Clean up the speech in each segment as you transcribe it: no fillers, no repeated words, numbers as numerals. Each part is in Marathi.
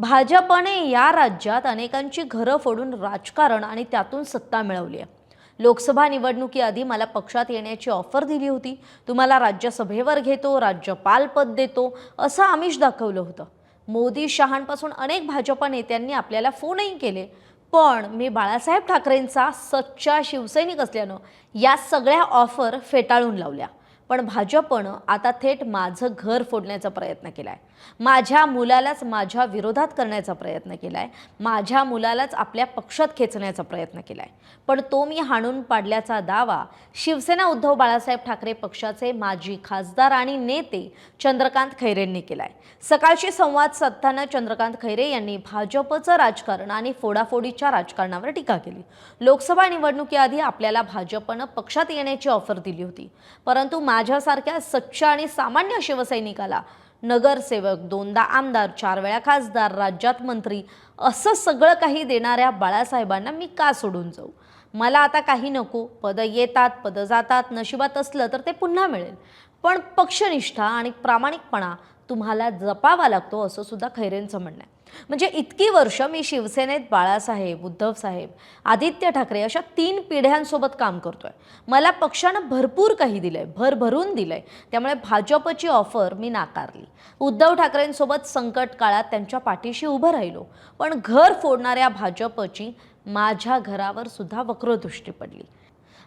भाजपने या राज्यात अनेकांची घरं फोडून राजकारण आणि त्यातून सत्ता मिळवली आहे। लोकसभा निवडणुकीआधी मला पक्षात येण्याची ऑफर दिली होती। तुम्हाला राज्यसभेवर घेतो, राज्यपाल पद देतो असं आमिष दाखवलं होतं। मोदी शहांपासून अनेक भाजप नेत्यांनी आपल्याला फोनही केले, पण मी बाळासाहेब ठाकरेंचा सच्चा शिवसैनिक असल्यानं या सगळ्या ऑफर फेटाळून लावल्या। पण भाजपनं आता थेट माझं घर फोडण्याचा प्रयत्न केलाय। माझ्या मुलालाच माझ्या विरोधात करण्याचा प्रयत्न केलाय। माझ्या मुलालाच आपल्या पक्षात खेचण्याचा प्रयत्न केलाय। पण तो मी हाणून पाडल्याचा दावा शिवसेना उद्धव बाळासाहेब ठाकरे पक्षाचे माजी खासदार आणि नेते चंद्रकांत खैरेंनी केलाय। सकाळची संवाद साधताना चंद्रकांत खैरे यांनी भाजपचं राजकारण आणि फोडाफोडीच्या राजकारणावर टीका केली। लोकसभा निवडणुकीआधी आपल्याला भाजपनं पक्षात येण्याची ऑफर दिली होती, परंतु माझ्यासारख्या सच्चा आणि सामान्य शिवसैनिकाला नगरसेवक, दोनदा आमदार, 4 वेळा खासदार, राज्यात मंत्री असं सगळं काही देणाऱ्या बाळासाहेबांना मी का सोडून जाऊ? मला आता काही नको। पद येतात, पद जातात, नशिबात असलं तर ते पुन्हा मिळेल, पण पक्षनिष्ठा आणि प्रामाणिकपणा तुम्हाला जपावा लागतो असं सुद्धा खैरेंचं म्हणणं आहे। म्हणजे इतकी वर्ष मी शिवसेनेत बाळासाहेब, उद्धव साहेब, आदित्य ठाकरे अशा 3 पिढ्यांसोबत काम करतोय। मला पक्षानं भरपूर काही दिलंय, भरभरून दिलंय, त्यामुळे भाजपची ऑफर मी नाकारली। उद्धव ठाकरेंसोबत संकट काळात त्यांच्या पाठीशी उभं राहिलो, पण घर फोडणाऱ्या भाजपची माझ्या घरावर सुद्धा वक्रदृष्टी पडली।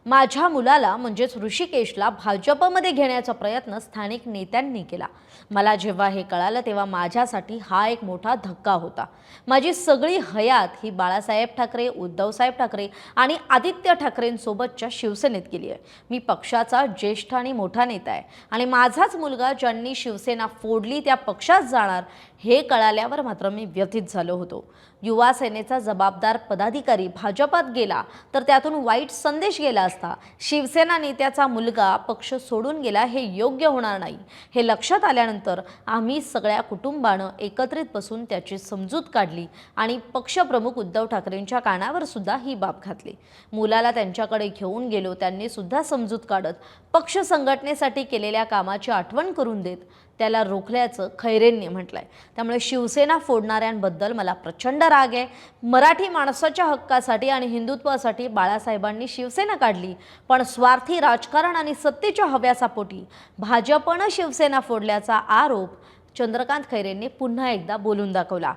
माझ्या मुलाला म्हणजेच ऋषिकेशला भाजपमध्ये घेण्याचा प्रयत्न स्थानिक नेत्यांनी केला। मला जेव्हा हे कळालं तेव्हा माझ्यासाठी हा एक मोठा धक्का होता। माझी सगळी हयात ही बाळासाहेब ठाकरे, उद्धवसाहेब ठाकरे आणि आदित्य ठाकरेंसोबतच्या शिवसेनेत गेली आहे। मी पक्षाचा ज्येष्ठ आणि मोठा नेता आहे आणि माझाच मुलगा ज्यांनी शिवसेना फोडली त्या पक्षात जाणार हे कळाल्यावर मात्र मी व्यथित झालो होतो। युवा सेनेचा जबाबदार पदाधिकारी भाजपात गेला तर त्यातून वाईट संदेश गेला असता। शिवसेना नेत्याचा मुलगा पक्ष सोडून गेला हे योग्य होणार नाही हे लक्षात आल्यानंतर आम्ही सगळ्या कुटुंबानं एकत्रित बसून त्याची समजूत काढली आणि पक्षप्रमुख उद्धव ठाकरेंच्या कानावर सुद्धा ही बाब घातली। मुलाला त्यांच्याकडे घेऊन गेलो, त्यांनी सुद्धा समजूत काढत पक्ष संघटनेसाठी केलेल्या कामाची आठवण करून देत त्याला रोखल्याचं खैरेंनी म्हटलंय। त्यामुळे शिवसेना फोडणाऱ्यांबद्दल मला प्रचंड राग आहे। मराठी माणसाच्या हक्कासाठी आणि हिंदुत्वासाठी बाळासाहेबांनी शिवसेना काढली, पण स्वार्थी राजकारण आणि सत्तेच्या हव्यासापोटी भाजपनं शिवसेना फोडल्याचा आरोप चंद्रकांत खैरेंनी पुन्हा एकदा बोलून दाखवला।